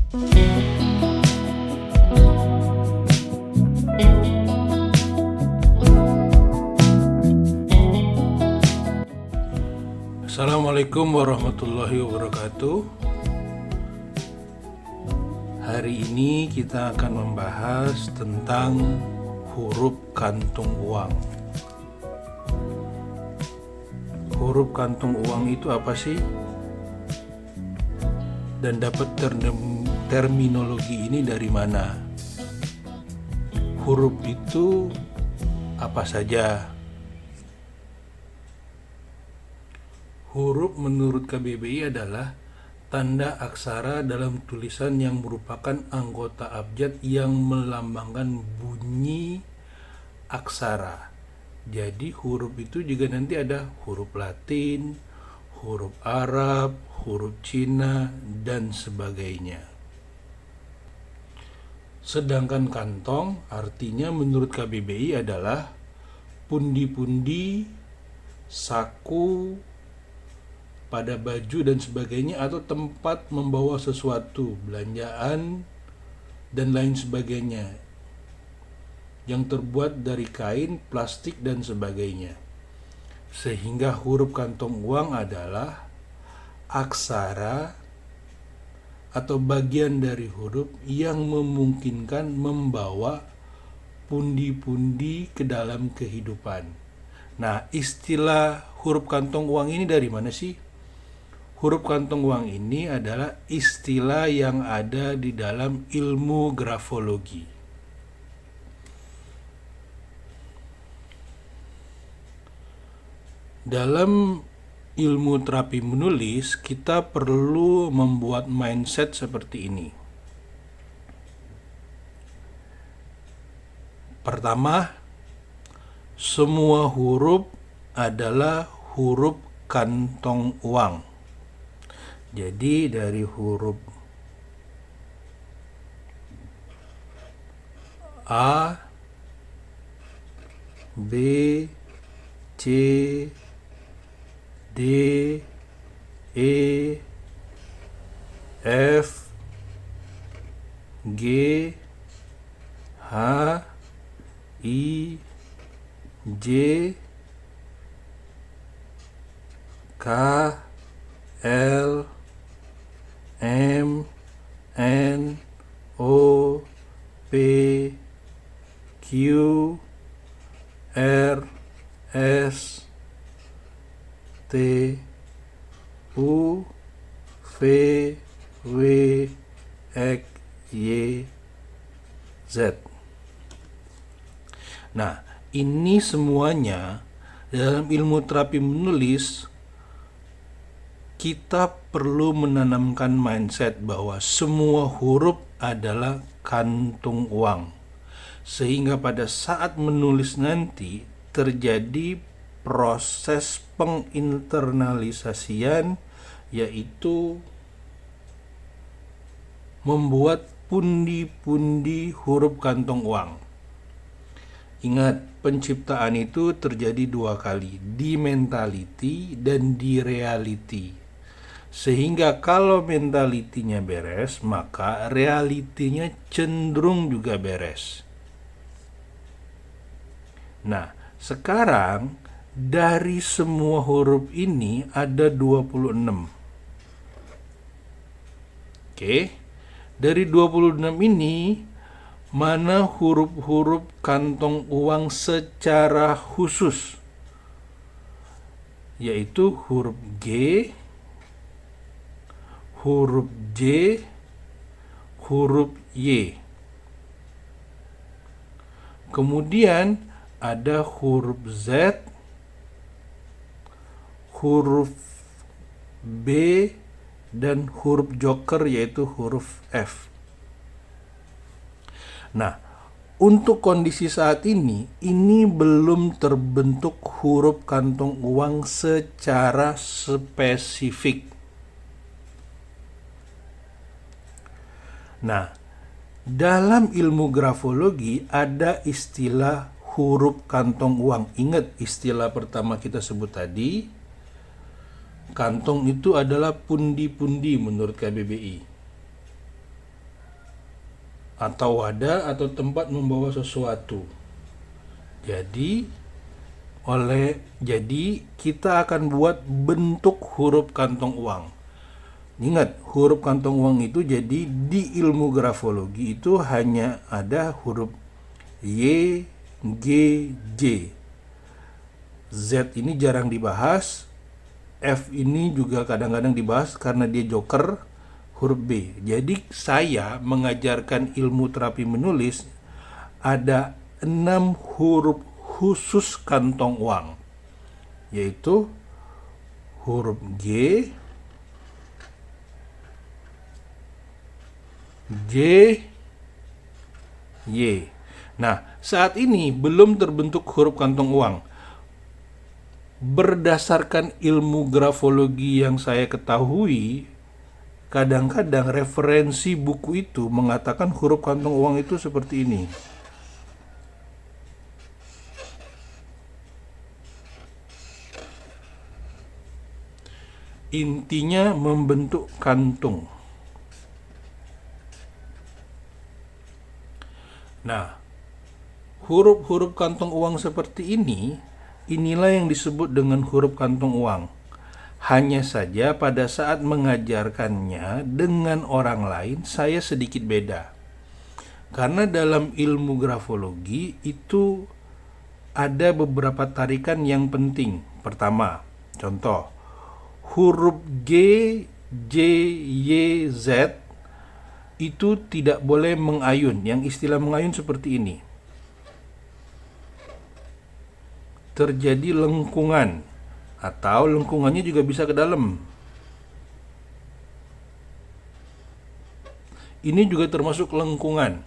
Assalamualaikum warahmatullahi wabarakatuh. Hari ini kita akan membahas tentang huruf kantung uang. Huruf kantung uang itu apa sih? Dan dapat terminologi ini dari mana? Huruf itu apa saja? Huruf menurut KBBI adalah tanda aksara dalam tulisan yang merupakan anggota abjad yang melambangkan bunyi aksara. Jadi huruf itu juga nanti ada huruf Latin, huruf Arab, huruf Cina, dan sebagainya. Sedangkan kantong artinya menurut KBBI adalah pundi-pundi, saku, pada baju dan sebagainya, atau tempat membawa sesuatu, belanjaan dan lain sebagainya yang terbuat dari kain, plastik dan sebagainya. Sehingga huruf kantong uang adalah aksara atau bagian dari huruf yang memungkinkan membawa pundi-pundi ke dalam kehidupan. Nah, istilah huruf kantong uang ini dari mana sih? Huruf kantong uang ini adalah istilah yang ada di dalam ilmu grafologi. Dalam ilmu terapi menulis, kita perlu membuat mindset seperti ini. Pertama, semua huruf adalah huruf kantong uang. Jadi dari huruf A, B, C, D, E, F, G, H, I, J, K, L, M, N, O, P, Q, R, S, T, U, V, W, X, Y, Z. Nah, ini semuanya dalam ilmu terapi menulis kita perlu menanamkan mindset bahwa semua huruf adalah kantung uang. Sehingga pada saat menulis nanti terjadi proses penginternalisasian, yaitu membuat pundi-pundi huruf kantong uang. Ingat, penciptaan itu terjadi dua kali, di mentality dan di reality. Sehingga kalau mentalitinya beres, maka realitinya cenderung juga beres. Nah, sekarang dari semua huruf ini ada 26. Oke. Dari 26 ini, mana huruf-huruf kantong uang secara khusus? Yaitu huruf G, huruf J, huruf Y. Kemudian ada huruf Z, huruf B, dan huruf joker yaitu huruf F. Nah, untuk kondisi saat ini belum terbentuk huruf kantong uang secara spesifik. Nah, dalam ilmu grafologi ada istilah huruf kantong uang. Ingat istilah pertama kita sebut tadi, kantong itu adalah pundi-pundi menurut KBBI. atau wadah atau tempat membawa sesuatu. Jadi kita akan buat bentuk huruf kantong uang. Ingat, huruf kantong uang itu jadi di ilmu grafologi itu hanya ada huruf Y, G, J. Z ini jarang dibahas. F ini juga kadang-kadang dibahas karena dia joker, huruf B. Jadi saya mengajarkan ilmu terapi menulis ada 6 huruf khusus kantong uang, yaitu huruf G, J, Y. Nah, saat ini belum terbentuk huruf kantong uang. Berdasarkan ilmu grafologi yang saya ketahui, kadang-kadang referensi buku itu mengatakan huruf kantong uang itu seperti ini. Intinya membentuk kantung. Nah, huruf-huruf kantong uang seperti inilah yang disebut dengan huruf kantong uang. Hanya saja pada saat mengajarkannya dengan orang lain, saya sedikit beda. Karena dalam ilmu grafologi itu ada beberapa tarikan yang penting. Pertama, contoh, huruf G, J, Y, Z itu tidak boleh mengayun. Yang istilah mengayun seperti ini. Terjadi lengkungan, atau lengkungannya juga bisa ke dalam. Ini juga termasuk lengkungan.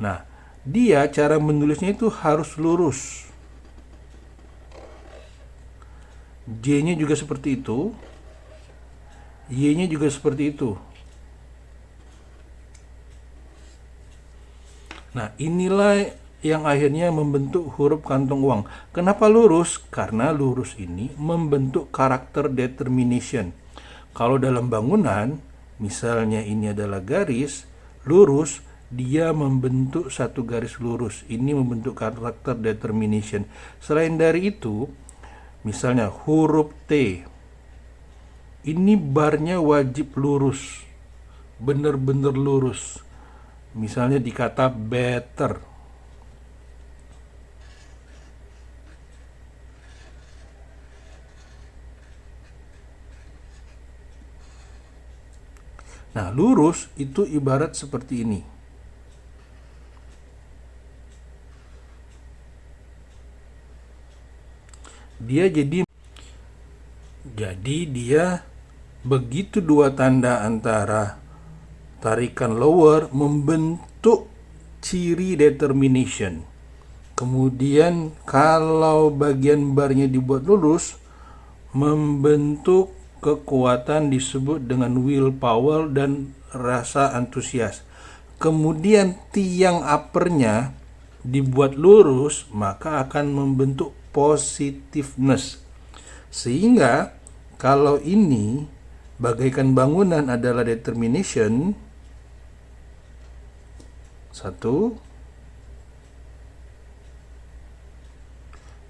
Nah, dia cara menulisnya itu harus lurus. J-nya juga seperti itu. Y-nya juga seperti itu. Nah, inilah yang akhirnya membentuk huruf kantong uang. Kenapa lurus? Karena lurus ini membentuk karakter determination. Kalau dalam bangunan, misalnya ini adalah garis lurus, dia membentuk satu garis lurus. Ini membentuk karakter determination. Selain dari itu, misalnya huruf T, ini barnya wajib lurus, benar-benar lurus. Misalnya di kata better. Nah, lurus itu ibarat seperti ini. Dia begitu dua tanda antara tarikan lower membentuk ciri determination. Kemudian kalau bagian barnya dibuat lurus, membentuk kekuatan disebut dengan willpower dan rasa antusias. Kemudian tiang uppernya dibuat lurus, maka akan membentuk positiveness. Sehingga kalau ini bagaikan bangunan adalah determination, satu,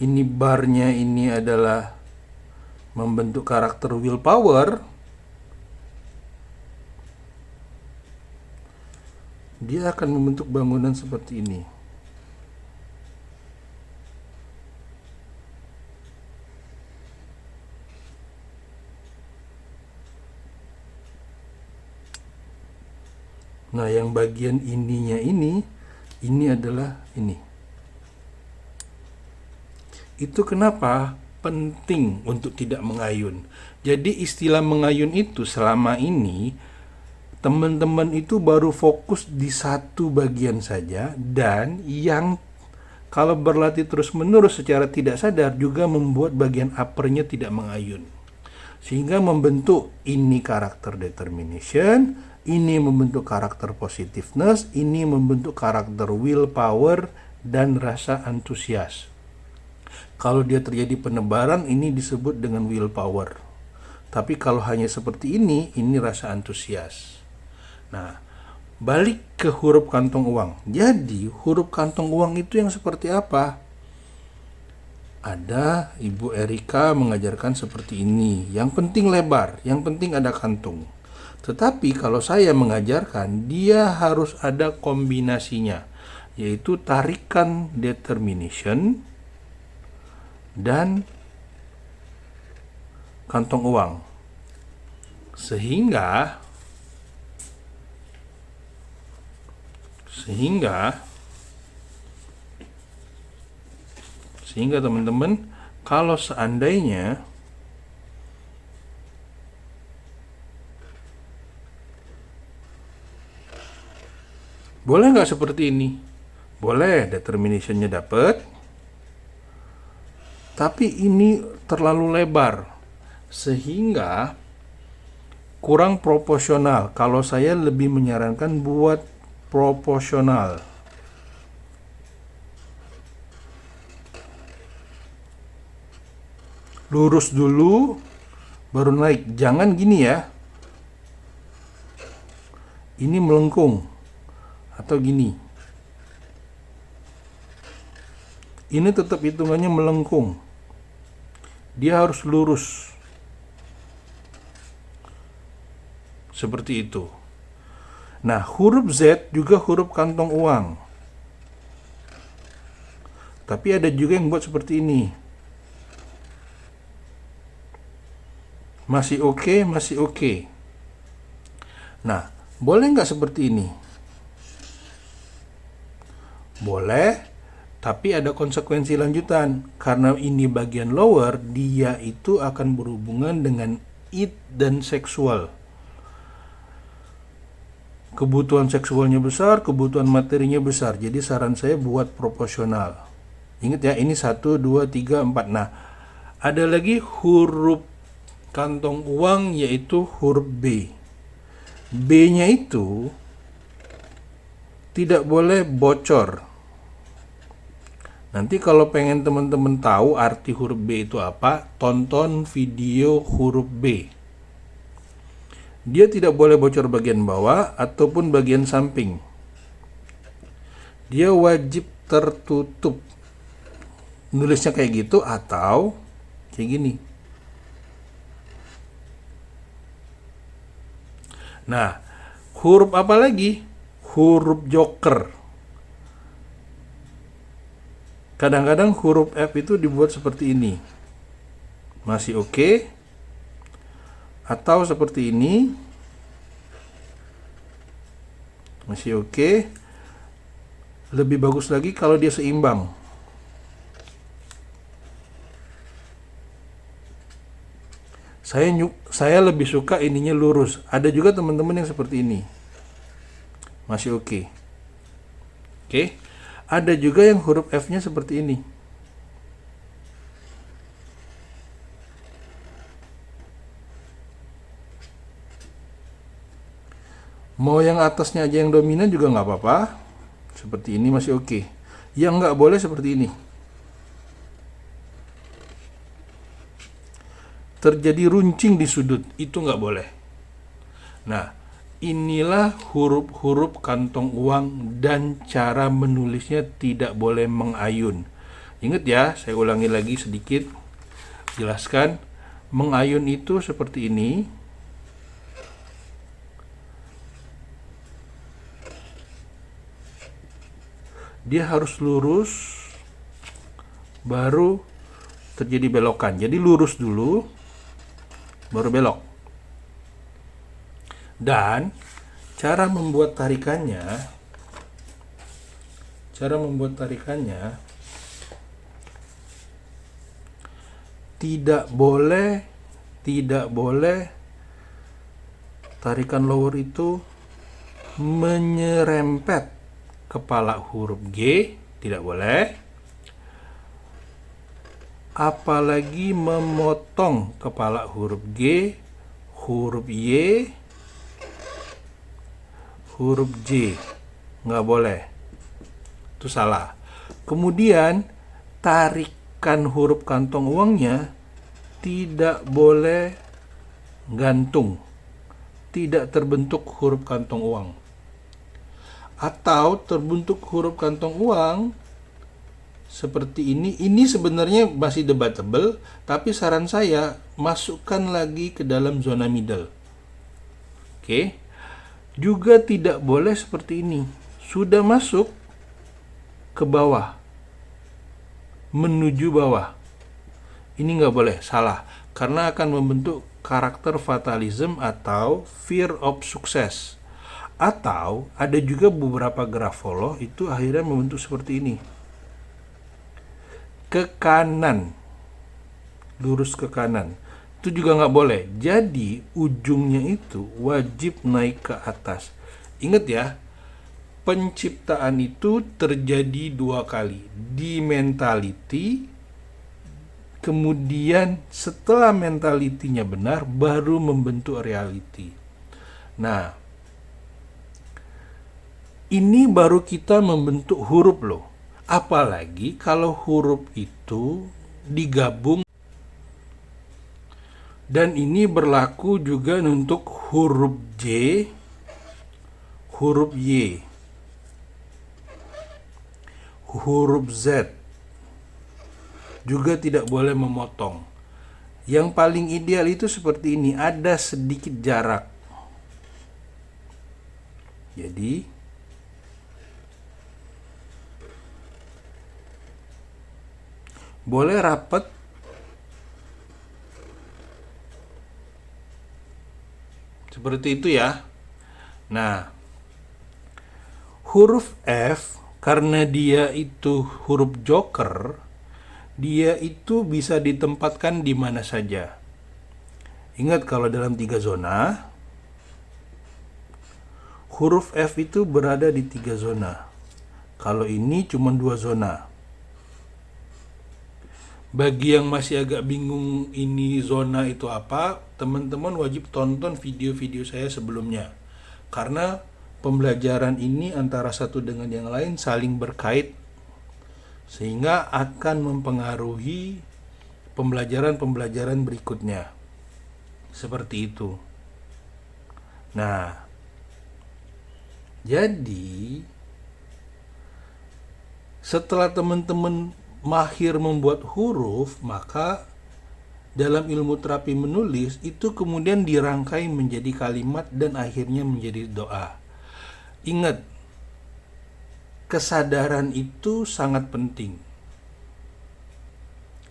ini barnya ini adalah membentuk karakter willpower, dia akan membentuk bangunan seperti ini. Nah, yang bagian ininya ini adalah ini. Itu kenapa penting untuk tidak mengayun. Jadi istilah mengayun itu selama ini teman-teman itu baru fokus di satu bagian saja, dan yang kalau berlatih terus-menerus secara tidak sadar juga membuat bagian uppernya tidak mengayun. Sehingga membentuk ini karakter determination, ini membentuk karakter positiveness, ini membentuk karakter willpower dan rasa antusias. Kalau dia terjadi penebaran, ini disebut dengan willpower. Tapi kalau hanya seperti ini rasa antusias. Nah, Balik ke huruf kantong uang. Jadi huruf kantong uang itu yang seperti apa? Ada Ibu Erika mengajarkan seperti ini. Yang penting lebar, yang penting ada kantung. Tetapi kalau saya mengajarkan, dia harus ada kombinasinya, yaitu tarikan determination dan kantong uang. Sehingga teman-teman, kalau seandainya boleh nggak seperti ini? Boleh, determinationnya dapat, tapi ini terlalu lebar sehingga kurang proporsional. Kalau saya lebih menyarankan buat proporsional. Lurus dulu baru naik. Jangan gini ya. Ini melengkung atau gini. Ini tetap hitungannya melengkung. Dia harus lurus. Seperti itu. Nah, huruf Z juga huruf kantong uang. Tapi ada juga yang buat seperti ini. Masih oke, masih oke. Nah, boleh nggak seperti ini? Boleh, tapi ada konsekuensi lanjutan. Karena ini bagian lower, dia itu akan berhubungan dengan id dan seksual. Kebutuhan seksualnya besar, kebutuhan materinya besar. Jadi saran saya buat proporsional. Ingat ya, ini 1, 2, 3, 4. Nah, ada lagi huruf kantong uang, yaitu huruf B. B-nya itu tidak boleh bocor. Nanti kalau pengen teman-teman tahu arti huruf B itu apa, tonton video huruf B. Dia tidak boleh bocor bagian bawah ataupun bagian samping. Dia wajib tertutup. Nulisnya kayak gitu atau kayak gini. Nah, huruf apa lagi? Huruf joker. Kadang-kadang huruf F itu dibuat seperti ini. Masih oke? Atau seperti ini. Masih oke. Lebih bagus lagi kalau dia seimbang. Saya lebih suka ininya lurus. Ada juga teman-teman yang seperti ini. Masih oke. Oke. Ada juga yang huruf F-nya seperti ini. Mau yang atasnya aja yang dominan juga nggak apa-apa. Seperti ini masih oke. Yang nggak boleh seperti ini. Terjadi runcing di sudut, itu nggak boleh. Nah, inilah huruf-huruf kantong uang dan cara menulisnya tidak boleh mengayun. Ingat ya, saya ulangi lagi sedikit. Jelaskan, mengayun itu seperti ini. Dia harus lurus, baru terjadi belokan. Jadi lurus dulu, baru belok. Dan cara membuat tarikannya tidak boleh tarikan lower itu menyerempet kepala huruf G, tidak boleh. Apalagi memotong kepala huruf G, huruf Y, huruf J, nggak boleh. Itu salah. Kemudian tarikan huruf kantong uangnya tidak boleh gantung, tidak terbentuk huruf kantong uang. atau terbentuk huruf kantong uang seperti ini sebenarnya masih debatable, tapi saran saya masukkan lagi ke dalam zona middle. Oke. Juga tidak boleh seperti ini. Sudah masuk ke bawah, menuju bawah. Ini nggak boleh, salah. Karena akan membentuk karakter fatalism atau fear of success. Atau ada juga beberapa grafolog itu akhirnya membentuk seperti ini. Ke kanan, lurus ke kanan. Itu juga nggak boleh. Jadi ujungnya itu wajib naik ke atas. Ingat ya, penciptaan itu terjadi 2 kali. Di mentality, kemudian setelah mentalitinya benar, baru membentuk reality. Nah, ini baru kita membentuk huruf loh. Apalagi kalau huruf itu digabung, dan ini berlaku juga untuk huruf J, huruf Y, huruf Z. Juga tidak boleh memotong. Yang paling ideal itu seperti ini, ada sedikit jarak. Jadi boleh rapat, seperti itu ya. Nah, huruf F karena dia itu huruf joker, dia itu bisa ditempatkan di mana saja. Ingat kalau dalam 3 zona, huruf F itu berada di 3 zona. Kalau ini cuma 2 zona. Bagi yang masih agak bingung ini zona itu apa, teman-teman wajib tonton video-video saya sebelumnya. Karena pembelajaran ini antara satu dengan yang lain saling berkait, sehingga akan mempengaruhi pembelajaran-pembelajaran berikutnya. Seperti itu. Nah, jadi setelah teman-teman mahir membuat huruf, maka dalam ilmu terapi menulis itu kemudian dirangkai menjadi kalimat dan akhirnya menjadi doa. Ingat, kesadaran itu sangat penting.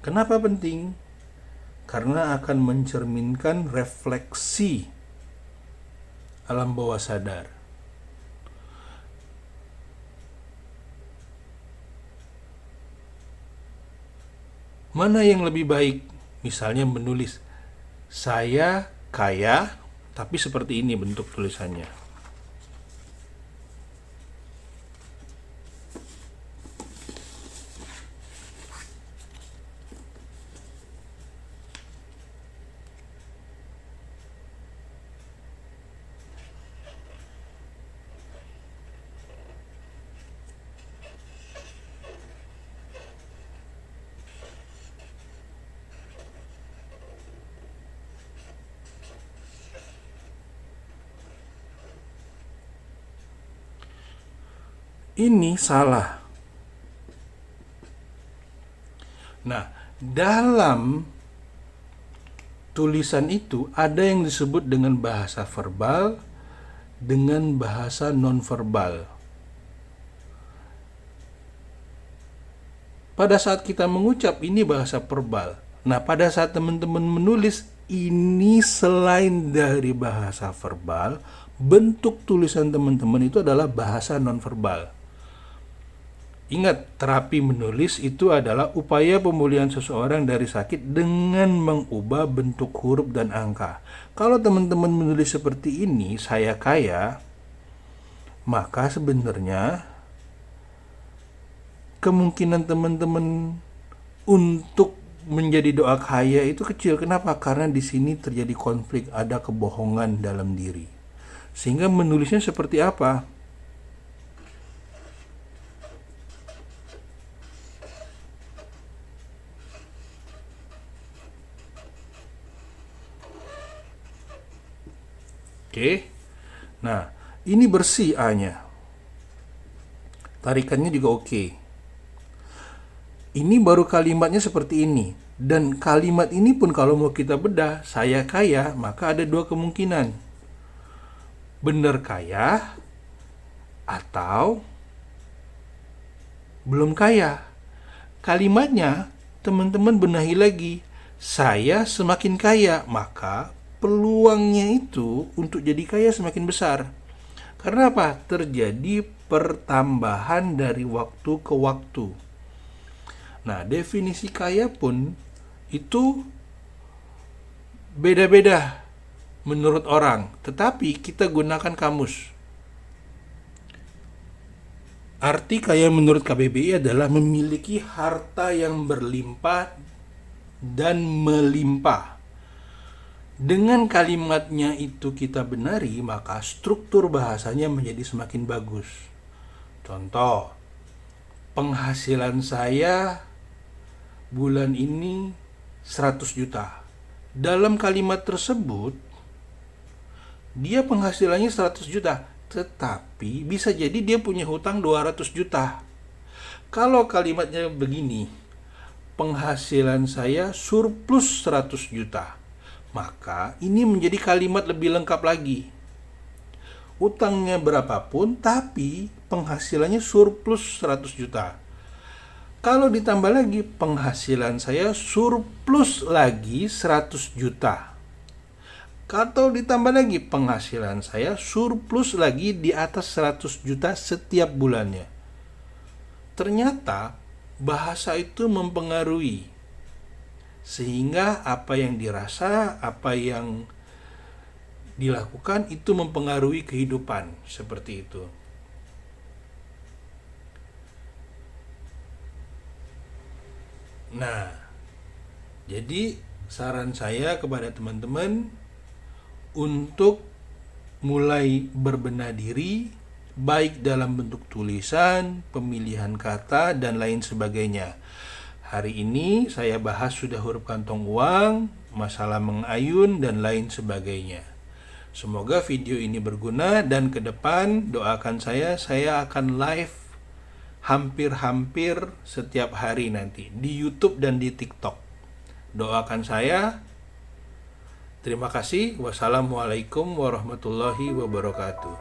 Kenapa penting? Karena akan mencerminkan refleksi alam bawah sadar. Mana yang lebih baik? Misalnya menulis, saya kaya, tapi seperti ini bentuk tulisannya. Ini salah. Nah, dalam tulisan itu ada yang disebut dengan bahasa verbal dengan bahasa nonverbal. Pada saat kita mengucap ini bahasa verbal. Nah, pada saat teman-teman menulis ini selain dari bahasa verbal, bentuk tulisan teman-teman itu adalah bahasa nonverbal. Ingat, terapi menulis itu adalah upaya pemulihan seseorang dari sakit dengan mengubah bentuk huruf dan angka. Kalau teman-teman menulis seperti ini, saya kaya, maka sebenarnya kemungkinan teman-teman untuk menjadi doa kaya itu kecil. Kenapa? Karena di sini terjadi konflik, ada kebohongan dalam diri. Sehingga menulisnya seperti apa? Oke. Nah, ini bersih A-nya. Tarikannya juga oke. Ini baru kalimatnya seperti ini. Dan kalimat ini pun kalau mau kita bedah, saya kaya, maka ada dua kemungkinan. Benar kaya atau belum kaya. Kalimatnya teman-teman benahi lagi. Saya semakin kaya, maka peluangnya itu untuk jadi kaya semakin besar. Karena apa? Terjadi pertambahan dari waktu ke waktu. Nah, definisi kaya pun itu beda-beda menurut orang, tetapi kita gunakan kamus. Arti kaya menurut KBBI adalah memiliki harta yang berlimpah dan melimpah. Dengan kalimatnya itu kita benari, maka struktur bahasanya menjadi semakin bagus. Contoh, penghasilan saya bulan ini 100 juta. Dalam kalimat tersebut, dia penghasilannya 100 juta, tetapi bisa jadi dia punya hutang 200 juta. Kalau kalimatnya begini, penghasilan saya surplus 100 juta, maka ini menjadi kalimat lebih lengkap lagi. Utangnya berapapun, tapi penghasilannya surplus 100 juta. Kalau ditambah lagi, penghasilan saya surplus lagi 100 juta. Atau ditambah lagi, penghasilan saya surplus lagi di atas 100 juta setiap bulannya. Ternyata bahasa itu mempengaruhi. Sehingga apa yang dirasa, apa yang dilakukan itu mempengaruhi kehidupan. Seperti itu. Nah, jadi saran saya kepada teman-teman untuk mulai berbenah diri, baik dalam bentuk tulisan, pemilihan kata, dan lain sebagainya. Hari ini saya bahas sudah huruf kantong uang, masalah mengayun, dan lain sebagainya. Semoga video ini berguna, dan ke depan doakan saya akan live hampir setiap hari nanti di YouTube dan di TikTok. Doakan saya. Terima kasih. Wassalamualaikum warahmatullahi wabarakatuh.